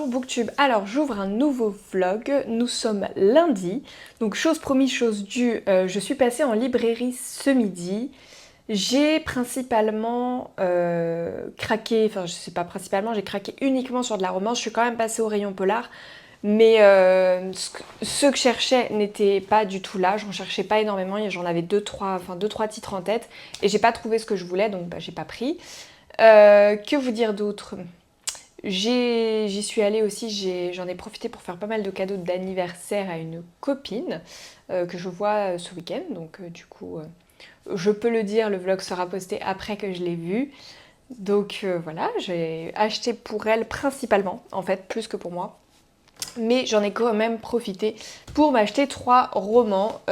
Bonjour Booktube, alors j'ouvre un nouveau vlog, nous sommes lundi, donc chose promise, chose due, je suis passée en librairie ce midi. J'ai principalement craqué, enfin je sais pas principalement, j'ai craqué uniquement sur de la romance, je suis quand même passée au rayon polar, mais ce que je cherchais n'était pas du tout là, j'en cherchais pas énormément, j'en avais 2-3 titres en tête, et j'ai pas trouvé ce que je voulais, donc bah, j'ai pas pris. Que vous dire d'autre ? J'y suis allée aussi, j'en ai profité pour faire pas mal de cadeaux d'anniversaire à une copine que je vois ce week-end. Donc du coup, je peux le dire, le vlog sera posté après que je l'ai vu. Donc voilà, j'ai acheté pour elle principalement, en fait, plus que pour moi. Mais j'en ai quand même profité pour m'acheter 3 romans,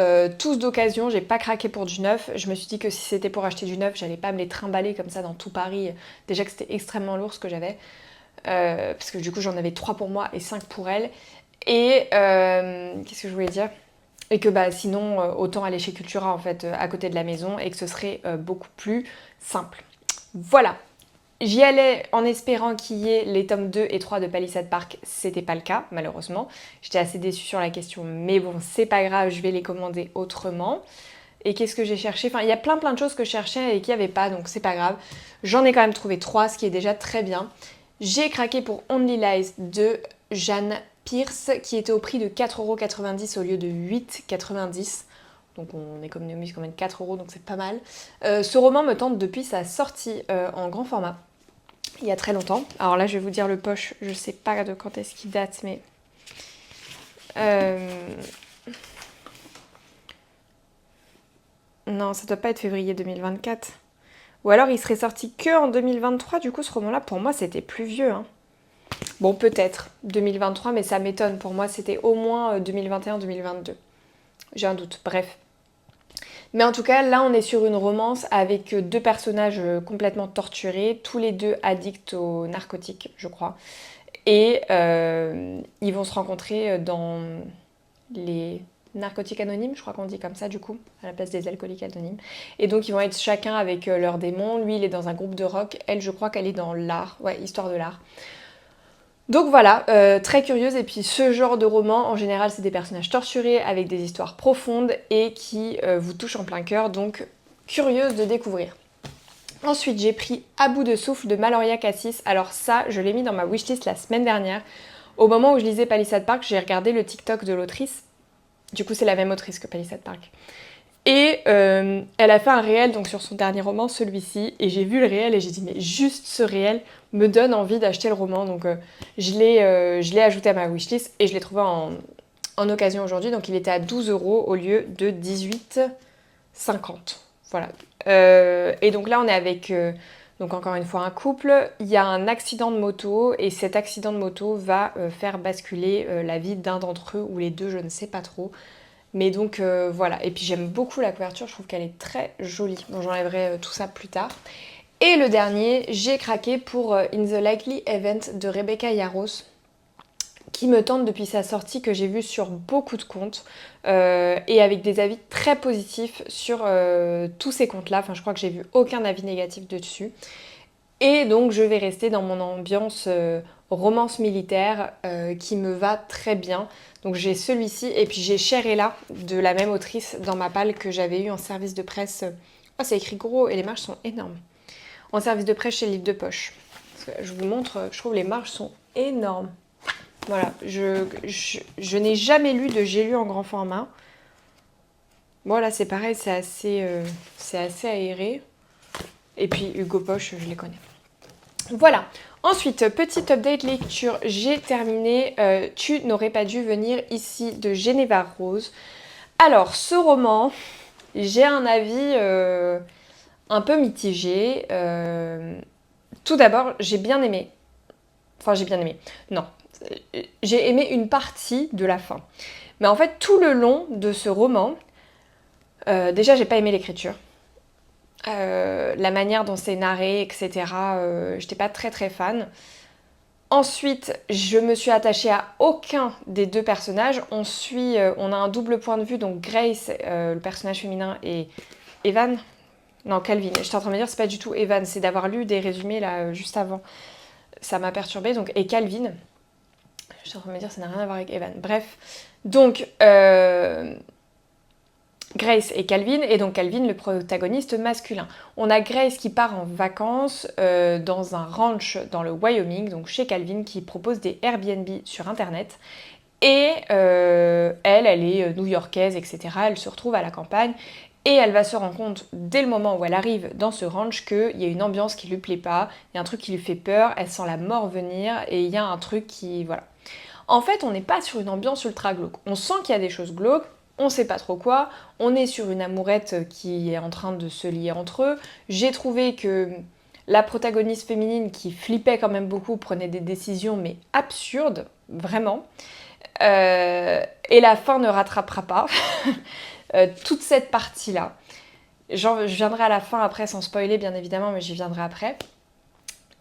tous d'occasion, j'ai pas craqué pour du neuf. Je me suis dit que si c'était pour acheter du neuf, j'allais pas me les trimballer comme ça dans tout Paris. Déjà que c'était extrêmement lourd ce que j'avais. Parce que du coup j'en avais 3 pour moi et 5 pour elle. Et qu'est-ce que je voulais dire ? Et que bah sinon autant aller chez Cultura en fait à côté de la maison et que ce serait beaucoup plus simple. Voilà. J'y allais en espérant qu'il y ait les tomes 2 et 3 de Palisade Park, c'était pas le cas malheureusement. J'étais assez déçue sur la question mais bon c'est pas grave, je vais les commander autrement. Et qu'est-ce que j'ai cherché ? Enfin il y a plein de choses que je cherchais et qu'il n'y avait pas donc c'est pas grave. J'en ai quand même trouvé 3, ce qui est déjà très bien. J'ai craqué pour Only Lies de Jeanne Pierce qui était au prix de 4,90€ au lieu de 8,90€. Donc on économise quand même 4€, donc c'est pas mal. Ce roman me tente depuis sa sortie en grand format, il y a très longtemps. Alors là je vais vous dire le poche, je sais pas de quand est-ce qu'il date, mais... Non, ça doit pas être février 2024. Ou alors il serait sorti que en 2023, du coup ce roman-là pour moi c'était plus vieux. Hein. Bon, peut-être 2023, mais ça m'étonne. Pour moi, c'était au moins 2021-2022. J'ai un doute, bref. Mais en tout cas, là, on est sur une romance avec 2 personnages complètement torturés, tous les 2 addicts aux narcotiques, je crois. Et ils vont se rencontrer dans les narcotiques anonymes, je crois qu'on dit comme ça, du coup, à la place des alcooliques anonymes. Et donc, ils vont être chacun avec leurs démons. Lui, il est dans un groupe de rock. Elle, je crois qu'elle est dans l'art. Ouais, histoire de l'art. Donc voilà, très curieuse, et puis ce genre de roman, en général, c'est des personnages torturés avec des histoires profondes et qui vous touchent en plein cœur, donc curieuse de découvrir. Ensuite, j'ai pris À bout de souffle de Maloria Cassis. Alors ça, je l'ai mis dans ma wishlist la semaine dernière. Au moment où je lisais Palisade Park, j'ai regardé le TikTok de l'autrice. Du coup, c'est la même autrice que Palisade Park. Et elle a fait un réel donc sur son dernier roman, celui-ci, et j'ai vu le réel et j'ai dit mais juste ce réel me donne envie d'acheter le roman, donc je l'ai ajouté à ma wishlist et je l'ai trouvé en occasion aujourd'hui, donc il était à 12€ au lieu de 18,50. Voilà. Et donc là on est avec donc encore une fois un couple, il y a un accident de moto et cet accident de moto va faire basculer la vie d'un d'entre eux ou les deux, je ne sais pas trop. Mais donc voilà, et puis j'aime beaucoup la couverture, je trouve qu'elle est très jolie. Bon, j'enlèverai tout ça plus tard. Et le dernier, j'ai craqué pour In the Likely Event de Rebecca Yarros, qui me tente depuis sa sortie, que j'ai vu sur beaucoup de comptes, et avec des avis très positifs sur tous ces comptes-là. Enfin, je crois que j'ai vu aucun avis négatif dessus. Et donc je vais rester dans mon ambiance romance militaire qui me va très bien. Donc j'ai celui-ci et puis j'ai Cher et là de la même autrice dans ma palle que j'avais eu en service de presse. Oh, c'est écrit gros et les marges sont énormes. En service de presse chez Livre de Poche. Parce que je vous montre, je trouve les marges sont énormes. Voilà, je n'ai jamais lu de J'ai lu en grand format. Bon là c'est pareil, c'est assez aéré. Et puis Hugo Poche, je les connais. Voilà. Ensuite, petite update lecture, j'ai terminé Tu n'aurais pas dû venir ici de Geneva Rose. Alors, ce roman, j'ai un avis un peu mitigé. Tout d'abord, j'ai bien aimé. Enfin, j'ai bien aimé. Non. J'ai aimé une partie de la fin. Mais en fait, tout le long de ce roman, déjà, j'ai pas aimé l'écriture. La manière dont c'est narré, etc. J'étais pas très fan. Ensuite, je me suis attachée à aucun des 2 personnages. On a un double point de vue, donc Grace, le personnage féminin, et Evan. Non, Calvin. J'étais en train de me dire, c'est pas du tout Evan, c'est d'avoir lu des résumés là juste avant. Ça m'a perturbée. Donc, et Calvin. Je suis en train de me dire, ça n'a rien à voir avec Evan. Bref, donc Grace et Calvin, et donc Calvin, le protagoniste masculin. On a Grace qui part en vacances dans un ranch dans le Wyoming, donc chez Calvin, qui propose des Airbnb sur Internet. Et elle est new-yorkaise, etc. Elle se retrouve à la campagne et elle va se rendre compte dès le moment où elle arrive dans ce ranch qu'il y a une ambiance qui lui plaît pas, il y a un truc qui lui fait peur, elle sent la mort venir et il y a un truc qui... voilà. En fait, on n'est pas sur une ambiance ultra glauque. On sent qu'il y a des choses glauques, on sait pas trop quoi, on est sur une amourette qui est en train de se lier entre eux. J'ai trouvé que la protagoniste féminine qui flippait quand même beaucoup prenait des décisions mais absurdes, vraiment. Et la fin ne rattrapera pas toute cette partie-là. Je viendrai à la fin après sans spoiler bien évidemment, mais j'y viendrai après.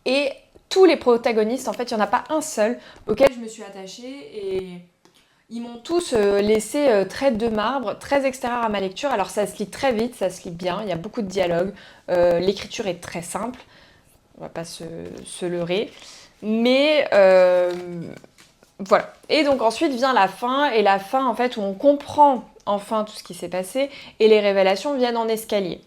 Et tous les protagonistes, en fait, il n'y en a pas un seul auquel je me suis attachée et ils m'ont tous laissé très de marbre, très extérieur à ma lecture. Alors ça se lit très vite, ça se lit bien, il y a beaucoup de dialogue, l'écriture est très simple, on va pas se leurrer. Mais voilà. Et donc ensuite vient la fin, et la fin en fait où on comprend enfin tout ce qui s'est passé, et les révélations viennent en escalier.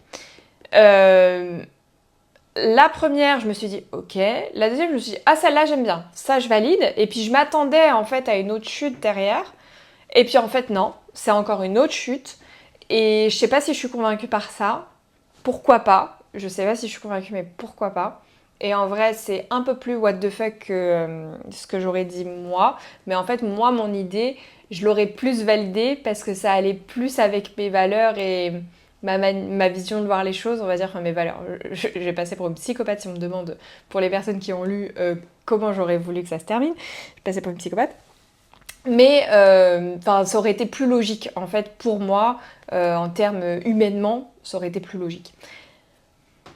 La première, je me suis dit ok. La deuxième, je me suis dit ah celle-là j'aime bien, ça je valide. Et puis je m'attendais en fait à une autre chute derrière. Et puis en fait non, c'est encore une autre chute. Et je sais pas si je suis convaincue par ça. Pourquoi pas? Je sais pas si je suis convaincue, mais pourquoi pas? Et en vrai, c'est un peu plus what the fuck que ce que j'aurais dit moi. Mais en fait, moi, mon idée, je l'aurais plus validée parce que ça allait plus avec mes valeurs et ma vision de voir les choses, on va dire, enfin mes valeurs. Je vais passer pour une psychopathe si on me demande, pour les personnes qui ont lu, comment j'aurais voulu que ça se termine. Je vais passer pour une psychopathe. Mais ça aurait été plus logique, en fait, pour moi, en termes humainement, ça aurait été plus logique.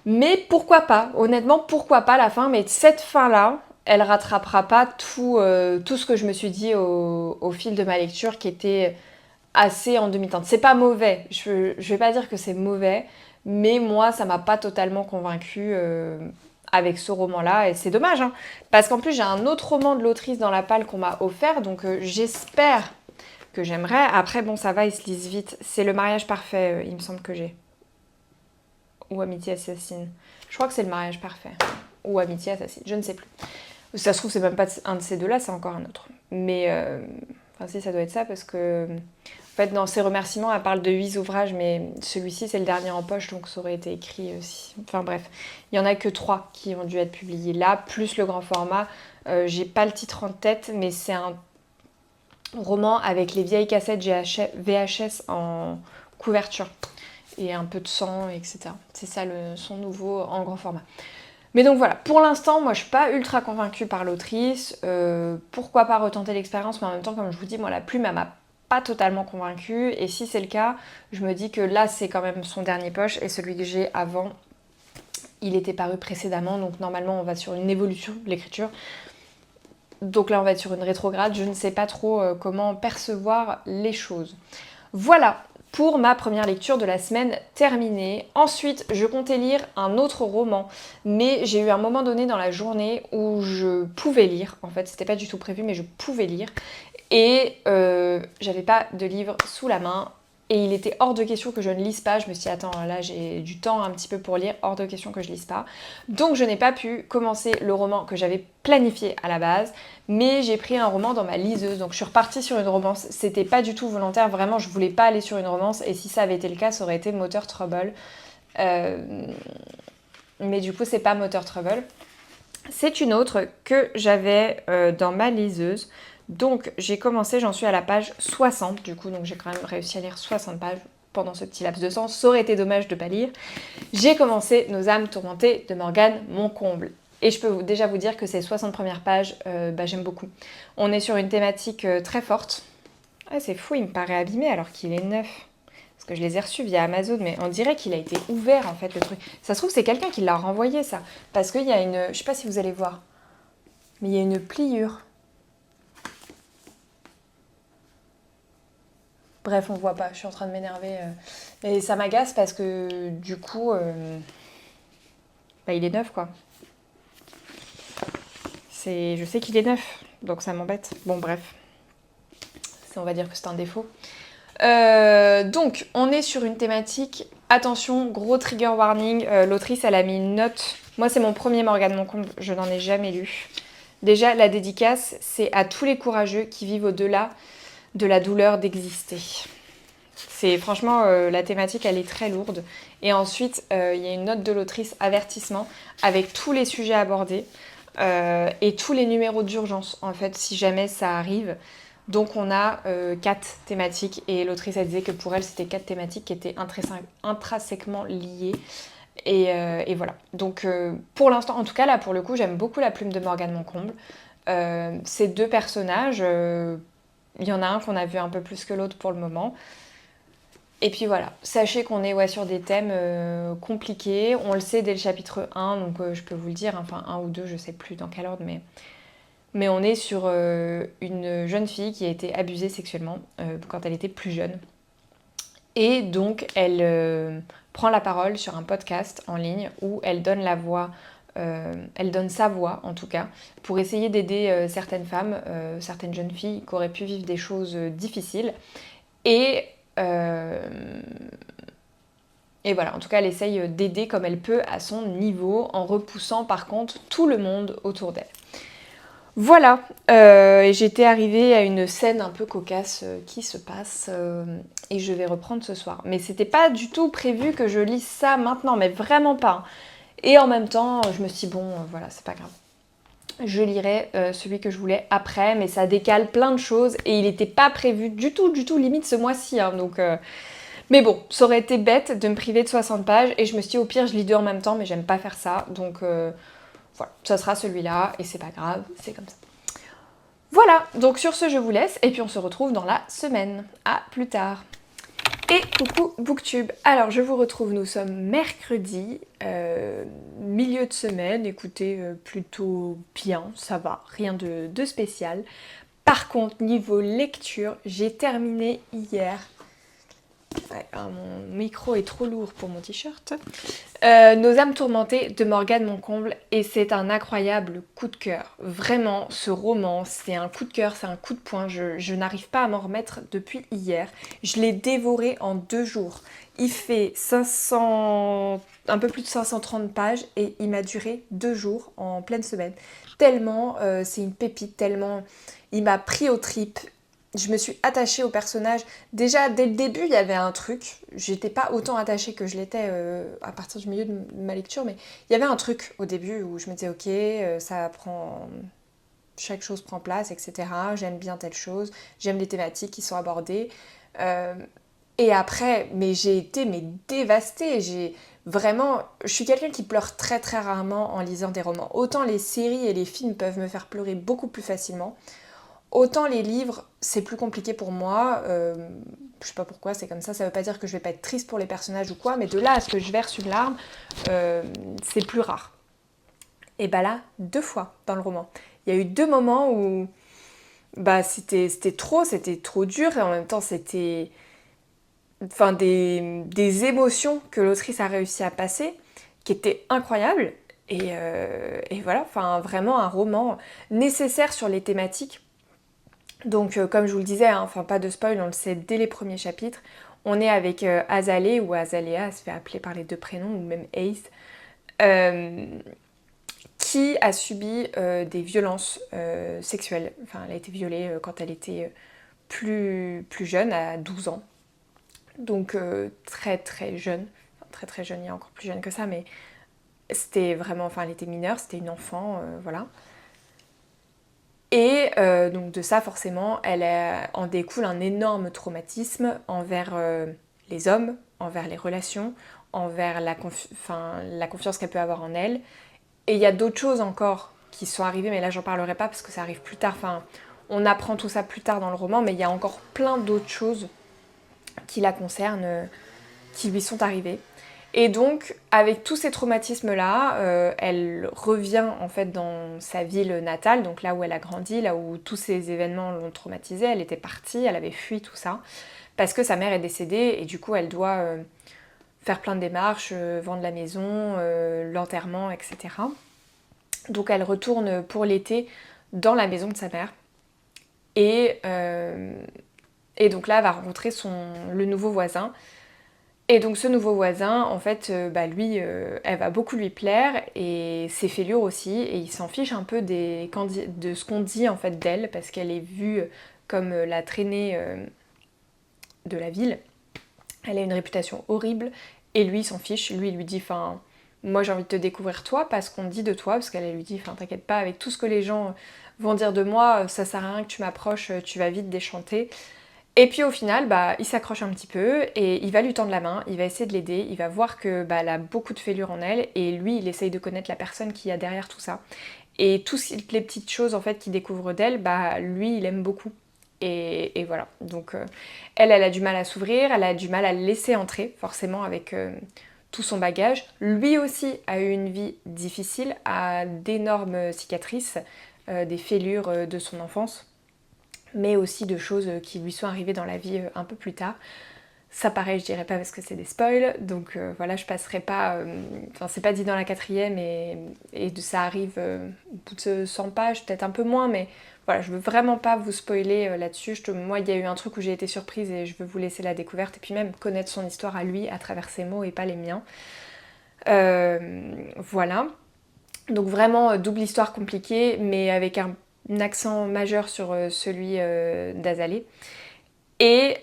Mais pourquoi pas, honnêtement, pourquoi pas la fin, mais cette fin-là, elle rattrapera pas tout ce que je me suis dit au fil de ma lecture qui était assez en demi-teinte. C'est pas mauvais, je vais pas dire que c'est mauvais, mais moi, ça m'a pas totalement convaincue avec ce roman-là, et c'est dommage, hein, parce qu'en plus, j'ai un autre roman de l'autrice dans la palle qu'on m'a offert, donc j'espère que j'aimerais. Après, bon, ça va, il se lise vite. C'est Le mariage parfait, il me semble que j'ai. Ou Amitié assassine. Je crois que c'est Le mariage parfait. Ou Amitié assassine, je ne sais plus. Ça se trouve, c'est même pas un de ces deux-là, c'est encore un autre. Mais, enfin si, ça doit être ça, parce que... En fait, dans ses remerciements, elle parle de 8 ouvrages, mais celui-ci, c'est le dernier en poche, donc ça aurait été écrit aussi. Enfin bref, il n'y en a que 3 qui ont dû être publiés là, plus le grand format. J'ai pas le titre en tête, mais c'est un roman avec les vieilles cassettes VHS en couverture. Et un peu de sang, etc. C'est ça son nouveau en grand format. Mais donc voilà, pour l'instant, moi je suis pas ultra convaincue par l'autrice. Pourquoi pas retenter l'expérience, mais en même temps, comme je vous dis, moi la plume, elle m'a pas totalement convaincue. Et si c'est le cas, je me dis que là, c'est quand même son dernier poche. Et celui que j'ai avant, il était paru précédemment. Donc normalement, on va sur une évolution de l'écriture. Donc là, on va être sur une rétrograde. Je ne sais pas trop comment percevoir les choses. Voilà pour ma première lecture de la semaine terminée. Ensuite, je comptais lire un autre roman, mais j'ai eu un moment donné dans la journée où je pouvais lire. En fait, c'était pas du tout prévu, mais je pouvais lire. Et j'avais pas de livre sous la main. Et il était hors de question que je ne lise pas. Je me suis dit, attends, là j'ai du temps un petit peu pour lire, hors de question que je lise pas. Donc je n'ai pas pu commencer le roman que j'avais planifié à la base, mais j'ai pris un roman dans ma liseuse. Donc je suis repartie sur une romance. C'était pas du tout volontaire, vraiment, je voulais pas aller sur une romance. Et si ça avait été le cas, ça aurait été Motor Trouble. Mais du coup, c'est pas Motor Trouble. C'est une autre que j'avais dans ma liseuse. Donc j'ai commencé, j'en suis à la page 60 du coup, donc j'ai quand même réussi à lire 60 pages pendant ce petit laps de temps. Ça aurait été dommage de ne pas lire. J'ai commencé Nos âmes tourmentées de Morgane Moncomble. Et je peux déjà vous dire que ces 60 premières pages, j'aime beaucoup. On est sur une thématique très forte. Ah, c'est fou, il me paraît abîmé alors qu'il est neuf. Parce que je les ai reçus via Amazon, mais on dirait qu'il a été ouvert en fait le truc. Ça se trouve c'est quelqu'un qui l'a renvoyé ça. Parce qu'il y a une... Je sais pas si vous allez voir. Mais il y a une pliure. Bref, on voit pas, je suis en train de m'énerver. Et ça m'agace parce que du coup, il est neuf quoi. Je sais qu'il est neuf. donc ça m'embête. Bon bref, on va dire que c'est un défaut. Donc on est sur une thématique, attention, gros trigger warning, l'autrice elle a mis une note, moi c'est mon premier Morgane Moncomble, je n'en ai jamais lu. Déjà la dédicace, c'est à tous les courageux qui vivent au-delà de la douleur d'exister. C'est franchement, la thématique elle est très lourde. Et ensuite, il y a une note de l'autrice avertissement avec tous les sujets abordés et tous les numéros d'urgence en fait si jamais ça arrive. Donc on a 4 thématiques et l'autrice elle disait que pour elle c'était 4 thématiques qui étaient intrinsèquement liées. Et voilà. Donc pour l'instant, en tout cas là pour le coup, j'aime beaucoup la plume de Morgane Moncomble. Ces deux personnages, il y en a un qu'on a vu un peu plus que l'autre pour le moment. Et puis voilà, sachez qu'on est sur des thèmes compliqués, on le sait dès le chapitre 1, donc je peux vous le dire, enfin 1 ou 2, je sais plus dans quel ordre, mais on est sur une jeune fille qui a été abusée sexuellement quand elle était plus jeune. Et donc elle prend la parole sur un podcast en ligne où elle donne la voix, elle donne sa voix en tout cas, pour essayer d'aider certaines femmes, certaines jeunes filles qui auraient pu vivre des choses difficiles. Euh, et voilà, en tout cas, elle essaye d'aider comme elle peut à son niveau, en repoussant par contre tout le monde autour d'elle. Voilà, et j'étais arrivée à une scène un peu cocasse qui se passe, et je vais reprendre ce soir. Mais c'était pas du tout prévu que je lise ça maintenant, mais vraiment pas. Et en même temps, je me suis dit, bon, voilà, c'est pas grave. Je lirai celui que je voulais après, mais ça décale plein de choses et il n'était pas prévu du tout, limite ce mois-ci. Hein, donc, mais bon, ça aurait été bête de me priver de 60 pages et je me suis dit au pire je lis deux en même temps, mais j'aime pas faire ça. Donc voilà, ça sera celui-là et c'est pas grave, c'est comme ça. Voilà, donc sur ce je vous laisse et puis on se retrouve dans la semaine. À plus tard. Et coucou Booktube. Alors je vous retrouve, nous sommes mercredi, milieu de semaine, écoutez, plutôt bien, ça va, rien de spécial. Par contre, niveau lecture, j'ai terminé hier. Ouais, mon micro est trop lourd pour mon t-shirt. Nos âmes tourmentées de Morgane Moncomble et c'est un incroyable coup de cœur. Vraiment, ce roman, c'est un coup de cœur, c'est un coup de poing. Je n'arrive pas à m'en remettre depuis hier. Je l'ai dévoré en 2 jours. Il fait 500, un peu plus de 530 pages et il m'a duré 2 jours en pleine semaine. Tellement c'est une pépite, tellement il m'a pris aux tripes. Je me suis attachée au personnage. Déjà, dès le début, il y avait un truc. J'étais pas autant attachée que je l'étais à partir du milieu de ma lecture, mais il y avait un truc au début où je me disais, ok, ça prend... Chaque chose prend place, etc. J'aime bien telle chose. J'aime les thématiques qui sont abordées. Et après, mais j'ai été dévastée. Je suis quelqu'un qui pleure très très rarement en lisant des romans. Autant les séries et les films peuvent me faire pleurer beaucoup plus facilement. Autant les livres, c'est plus compliqué pour moi, je sais pas pourquoi, c'est comme ça veut pas dire que je vais pas être triste pour les personnages ou quoi, mais de là à ce que je verse une larme, c'est plus rare. Et bah là, 2 fois dans le roman. Il y a eu 2 moments où bah c'était trop dur et en même temps c'était des émotions que l'autrice a réussi à passer qui étaient incroyables. Et voilà, vraiment un roman nécessaire sur les thématiques. Donc comme je vous le disais, hein, pas de spoil, on le sait dès les premiers chapitres, on est avec Azalée ou Azalea, elle se fait appeler par les 2 prénoms, ou même Ace, qui a subi des violences sexuelles. Enfin, elle a été violée quand elle était plus jeune, à 12 ans. Donc très très jeune, très jeune, il y a encore plus jeune que ça, mais c'était vraiment, elle était mineure, c'était une enfant, voilà. Et donc de ça, forcément, en découle un énorme traumatisme envers les hommes, envers les relations, envers la confiance qu'elle peut avoir en elle. Et il y a d'autres choses encore qui sont arrivées, mais là j'en parlerai pas parce que ça arrive plus tard. On apprend tout ça plus tard dans le roman, mais il y a encore plein d'autres choses qui la concernent, qui lui sont arrivées. Et donc, avec tous ces traumatismes-là, elle revient en fait dans sa ville natale, donc là où elle a grandi, là où tous ces événements l'ont traumatisée. Elle était partie, elle avait fui tout ça, parce que sa mère est décédée et du coup elle doit faire plein de démarches, vendre la maison, l'enterrement, etc. Donc elle retourne pour l'été dans la maison de sa mère. Et donc là, elle va rencontrer le nouveau voisin. Et donc ce nouveau voisin, en fait, lui, elle va beaucoup lui plaire, et ses fêlures aussi, et il s'en fiche un peu de ce qu'on dit en fait d'elle, parce qu'elle est vue comme la traînée de la ville. Elle a une réputation horrible, et lui, il s'en fiche. Lui, il lui dit, enfin, moi j'ai envie de te découvrir toi, pas ce qu'on dit de toi, parce qu'elle lui dit, enfin, t'inquiète pas, avec tout ce que les gens vont dire de moi, ça sert à rien que tu m'approches, tu vas vite déchanter. Et puis au final, il s'accroche un petit peu et il va lui tendre la main, il va essayer de l'aider, il va voir que elle a beaucoup de fêlures en elle, et lui, il essaye de connaître la personne qui a derrière tout ça. Et toutes les petites choses en fait qu'il découvre d'elle, lui, il aime beaucoup. Et voilà. Donc elle a du mal à s'ouvrir, elle a du mal à le laisser entrer, forcément, avec tout son bagage. Lui aussi a eu une vie difficile, a d'énormes cicatrices, des fêlures de son enfance, mais aussi de choses qui lui sont arrivées dans la vie un peu plus tard. Ça pareil, je dirais pas parce que c'est des spoils, donc voilà, je passerai pas... Enfin, c'est pas dit dans la 4e, et ça arrive au bout de 100 pages, peut-être un peu moins, mais voilà, je veux vraiment pas vous spoiler là-dessus. Moi, il y a eu un truc où j'ai été surprise, et je veux vous laisser la découverte, et puis même connaître son histoire à lui à travers ses mots et pas les miens. Voilà. Donc vraiment, double histoire compliquée, mais avec un accent majeur sur celui d'Azalée. Et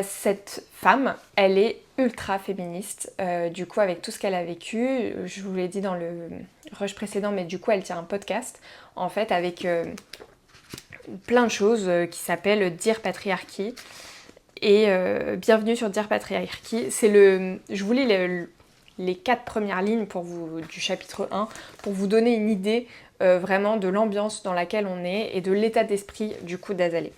cette femme, elle est ultra féministe, du coup, avec tout ce qu'elle a vécu. Je vous l'ai dit dans le rush précédent, mais du coup, elle tient un podcast, en fait, avec plein de choses qui s'appellent Dear Patriarchy. Et bienvenue sur Dear Patriarchy. Je vous lis les 4 premières lignes du chapitre 1 pour vous donner une idée vraiment de l'ambiance dans laquelle on est et de l'état d'esprit du coup d'Azalée.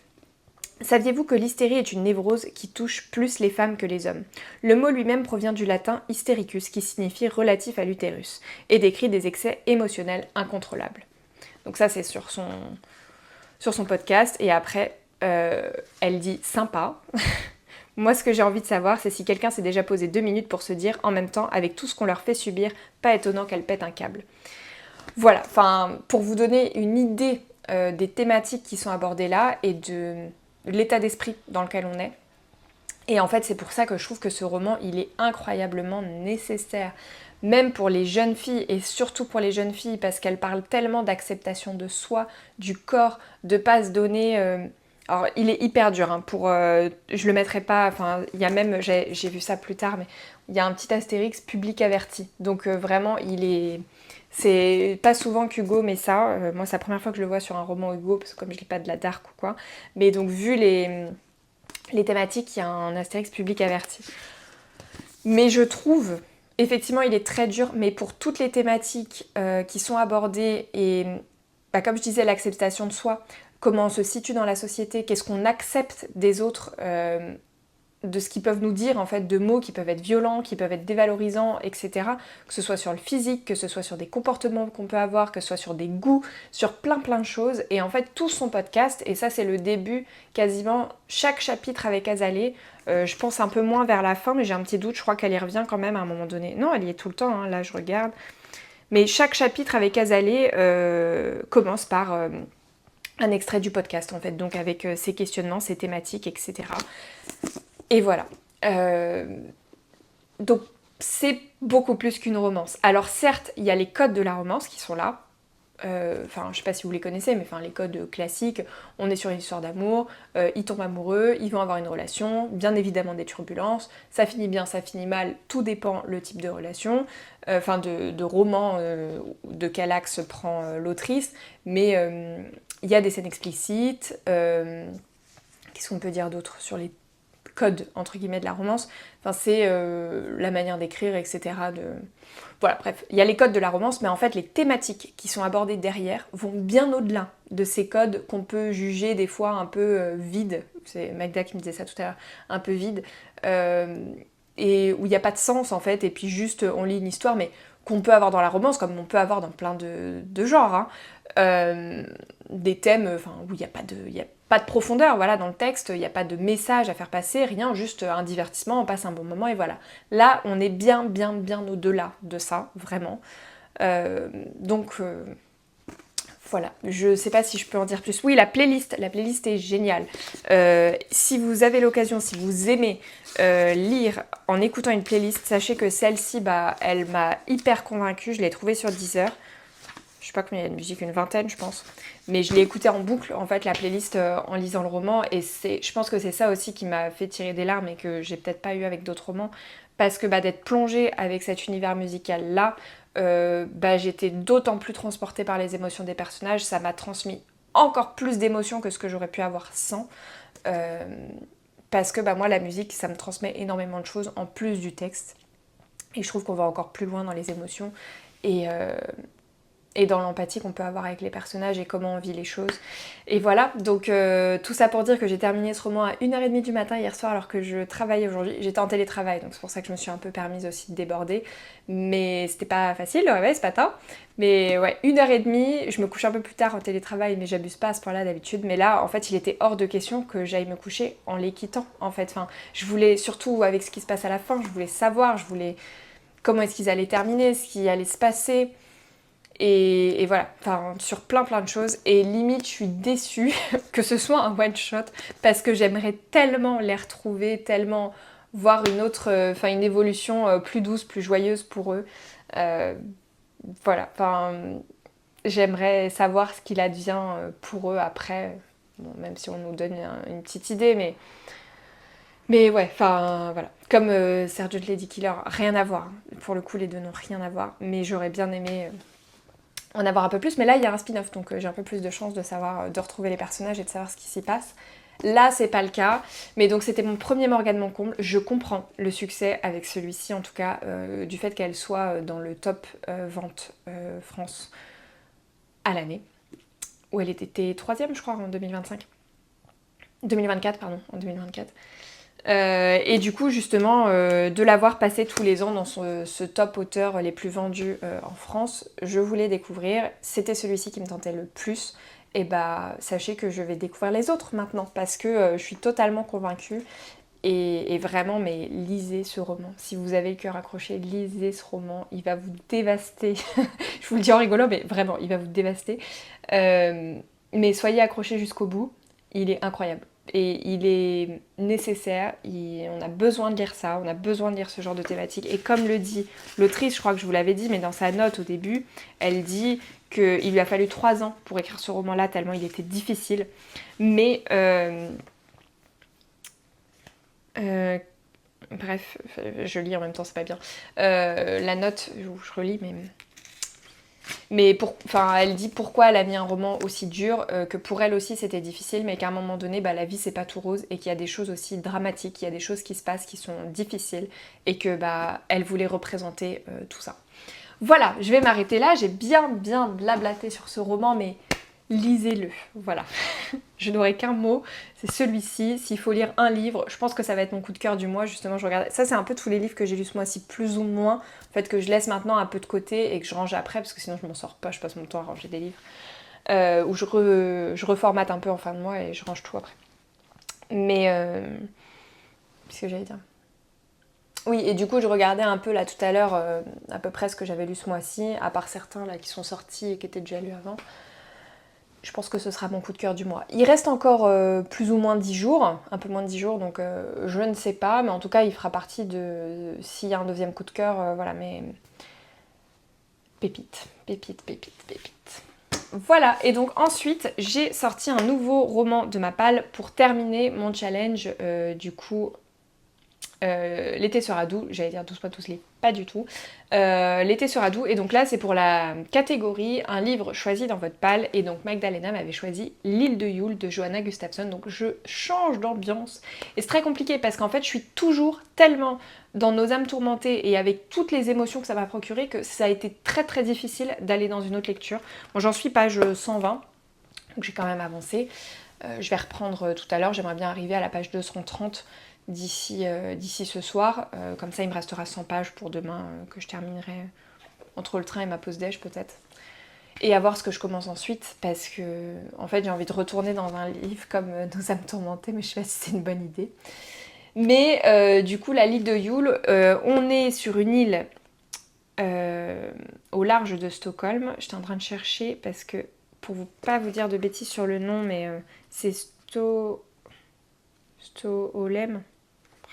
Saviez-vous que l'hystérie est une névrose qui touche plus les femmes que les hommes? Le mot lui-même provient du latin hystericus, qui signifie relatif à l'utérus, et décrit des excès émotionnels incontrôlables. Donc ça, c'est sur son podcast. Et après, elle dit sympa. Moi, ce que j'ai envie de savoir, c'est si quelqu'un s'est déjà posé 2 minutes pour se dire, en même temps, avec tout ce qu'on leur fait subir, pas étonnant qu'elle pète un câble. Voilà, enfin, pour vous donner une idée des thématiques qui sont abordées là, et de l'état d'esprit dans lequel on est. Et en fait, c'est pour ça que je trouve que ce roman, il est incroyablement nécessaire, même pour les jeunes filles, et surtout pour les jeunes filles, parce qu'elle parle tellement d'acceptation de soi, du corps, de pas se donner... Alors, il est hyper dur, hein, je le mettrai pas... Enfin, il y a même... J'ai vu ça plus tard, mais il y a un petit astérix public averti. Donc, vraiment, c'est pas souvent qu'Hugo met ça. Moi, c'est la première fois que je le vois sur un roman Hugo, parce que comme je lis pas de la dark ou quoi. Mais donc, vu les thématiques, il y a un astérix public averti. Mais je trouve, effectivement, il est très dur, mais pour toutes les thématiques qui sont abordées, et comme je disais, l'acceptation de soi, comment on se situe dans la société, qu'est-ce qu'on accepte des autres, de ce qu'ils peuvent nous dire, en fait, de mots qui peuvent être violents, qui peuvent être dévalorisants, etc. Que ce soit sur le physique, que ce soit sur des comportements qu'on peut avoir, que ce soit sur des goûts, sur plein de choses. Et en fait, tout son podcast, et ça c'est le début, quasiment chaque chapitre avec Azalée, je pense un peu moins vers la fin, mais j'ai un petit doute, je crois qu'elle y revient quand même à un moment donné. Non, elle y est tout le temps, hein, là je regarde. Mais chaque chapitre avec Azalée commence par... un extrait du podcast, en fait, donc avec ses questionnements, ses thématiques, etc. Et voilà. Donc c'est beaucoup plus qu'une romance. Alors certes, il y a les codes de la romance qui sont là. Enfin, je sais pas si vous les connaissez, mais les codes classiques. On est sur une histoire d'amour, ils tombent amoureux, ils vont avoir une relation, bien évidemment des turbulences, ça finit bien, ça finit mal, tout dépend le type de relation, de roman, de quel axe prend l'autrice, mais il y a des scènes explicites. Qu'est-ce qu'on peut dire d'autre sur les codes, entre guillemets, de la romance? C'est la manière d'écrire, etc. Voilà, bref, il y a les codes de la romance, mais en fait, les thématiques qui sont abordées derrière vont bien au-delà de ces codes qu'on peut juger des fois un peu vides. C'est Magda qui me disait ça tout à l'heure, un peu vide, et où il n'y a pas de sens, en fait, et puis juste, on lit une histoire, mais qu'on peut avoir dans la romance, comme on peut avoir dans plein de genres, hein. Des thèmes où il n'y a pas de profondeur, voilà, dans le texte, il n'y a pas de message à faire passer, rien, juste un divertissement, on passe un bon moment et voilà. Là, on est bien au-delà de ça, vraiment. Donc, voilà, je sais pas si je peux en dire plus. Oui, la playlist est géniale. Si vous avez l'occasion, si vous aimez lire en écoutant une playlist, sachez que celle-ci, bah, elle m'a hyper convaincue. Je l'ai trouvée sur Deezer. Je sais pas combien il y a de musique, une vingtaine je pense. Mais je l'ai écoutée en boucle, en fait, la playlist en lisant le roman. Et je pense que c'est ça aussi qui m'a fait tirer des larmes et que j'ai peut-être pas eu avec d'autres romans. Parce que bah, d'être plongée avec cet univers musical-là, bah, j'étais d'autant plus transportée par les émotions des personnages. Ça m'a transmis encore plus d'émotions que ce que j'aurais pu avoir sans. Euh, Parce que bah, moi, la musique, ça me transmet énormément de choses en plus du texte. Et je trouve qu'on va encore plus loin dans les émotions. Et, et dans l'empathie qu'on peut avoir avec les personnages et comment on vit les choses. Et voilà, donc tout ça pour dire que j'ai terminé ce roman à 1h30 du matin hier soir alors que je travaillais aujourd'hui. J'étais en télétravail, donc c'est pour ça que je me suis un peu permise aussi de déborder. Mais c'était pas facile le réveil ce matin. Mais ouais, 1h30, je me couche un peu plus tard en télétravail, mais j'abuse pas à ce point-là d'habitude. Mais là, en fait, il était hors de question que j'aille me coucher en les quittant, en fait. Enfin, je voulais, surtout avec ce qui se passe à la fin, je voulais savoir, je voulais comment est-ce qu'ils allaient terminer, ce qui allait se passer. Et voilà, enfin sur plein de choses. Et limite, je suis déçue que ce soit un one-shot parce que j'aimerais tellement les retrouver, tellement voir une autre, enfin une évolution plus douce, plus joyeuse pour eux. Euh, voilà, enfin j'aimerais savoir ce qu'il advient pour eux après. Bon, même si on nous donne une petite idée, mais ouais, enfin voilà. Comme Sergeant Lady Killer, rien à voir. Pour le coup, les deux n'ont rien à voir. Mais j'aurais bien aimé en avoir un peu plus, mais là il y a un spin-off, donc j'ai un peu plus de chance de savoir, de retrouver les personnages et de savoir ce qui s'y passe. Là c'est pas le cas, mais donc c'était mon premier Morgane Moncomble. Je comprends le succès avec celui-ci en tout cas, du fait qu'elle soit dans le top vente France à l'année, où elle était troisième je crois en 2025. 2024 pardon, en 2024. Et du coup, justement, de l'avoir passé tous les ans dans ce top auteur les plus vendus en France, je voulais découvrir. C'était celui-ci qui me tentait le plus. Et bah, sachez que je vais découvrir les autres maintenant parce que je suis totalement convaincue. Et vraiment, mais lisez ce roman. Si vous avez le cœur accroché, lisez ce roman. Il va vous dévaster. Je vous le dis en rigolant, mais vraiment, il va vous dévaster. Mais soyez accrochés jusqu'au bout. Il est incroyable. Et il est nécessaire, on a besoin de lire ça, on a besoin de lire ce genre de thématique. Et comme le dit l'autrice, je crois que je vous l'avais dit, mais dans sa note au début, elle dit qu'il lui a fallu 3 ans pour écrire ce roman-là, tellement il était difficile. Mais, bref, je lis en même temps, c'est pas bien. La note, je relis, mais elle dit pourquoi elle a mis un roman aussi dur, que pour elle aussi c'était difficile, mais qu'à un moment donné, bah, la vie c'est pas tout rose et qu'il y a des choses aussi dramatiques, il y a des choses qui se passent qui sont difficiles et que bah, elle voulait représenter tout ça. Voilà, je vais m'arrêter là, j'ai bien blablaté sur ce roman, mais lisez-le, voilà. Je n'aurai qu'un mot, c'est celui-ci. S'il faut lire un livre, je pense que ça va être mon coup de cœur du mois, justement, je regardais. Ça, c'est un peu tous les livres que j'ai lus ce mois-ci, plus ou moins, en fait, que je laisse maintenant un peu de côté et que je range après, parce que sinon je m'en sors pas, je passe mon temps à ranger des livres. Où je reformate un peu en fin de mois et je range tout après. Mais, qu'est-ce que j'allais dire ? Oui, et du coup, je regardais un peu là tout à l'heure, à peu près ce que j'avais lu ce mois-ci, à part certains là qui sont sortis et qui étaient déjà lus avant. Je pense que ce sera mon coup de cœur du mois. Il reste encore plus ou moins 10 jours, un peu moins de 10 jours, donc je ne sais pas, mais en tout cas, il fera partie de... S'il y a un deuxième coup de cœur, voilà, mais... Pépite. Voilà, et donc ensuite, j'ai sorti un nouveau roman de ma palle pour terminer mon challenge, du coup... l'été sera doux, j'allais dire 12 points tous les, pas du tout. L'été sera doux, et donc là c'est pour la catégorie un livre choisi dans votre palle, et donc Magdalena m'avait choisi L'île de Yule de Johanna Gustafsson, donc je change d'ambiance. Et c'est très compliqué parce qu'en fait je suis toujours tellement dans Nos âmes tourmentées et avec toutes les émotions que ça m'a procuré que ça a été très difficile d'aller dans une autre lecture. Bon, j'en suis page 120, donc j'ai quand même avancé. Je vais reprendre tout à l'heure, j'aimerais bien arriver à la page 230 d'ici ce soir. Comme ça, il me restera 100 pages pour demain que je terminerai entre le train et ma pause déj peut-être. Et à voir ce que je commence ensuite parce que en fait j'ai envie de retourner dans un livre comme Nos âmes tourmentées, mais je sais pas si c'est une bonne idée. Mais du coup, la l'île de Yule, on est sur une île au large de Stockholm. J'étais en train de chercher parce que pour pas vous dire de bêtises sur le nom, mais c'est Stoolem.